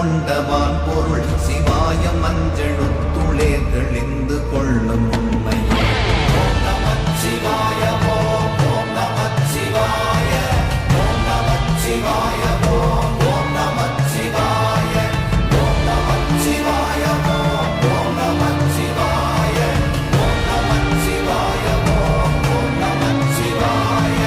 கொண்டவான் பொருள் சிவாய மஞ்செழுத்துளே தெளிந்து கொள்ளும் உண்மையே. ஓம் நமச்சிவாய ஓம் ஓம் நமச்சிவாய ஓம் நமச்சிவாய ஓம் ஓம் நமச்சிவாய ஓம் நமச்சிவாய ஓம் ஓம் நமச்சிவாய ஓம் நமச்சிவாய ஓம் ஓம் நமச்சிவாய.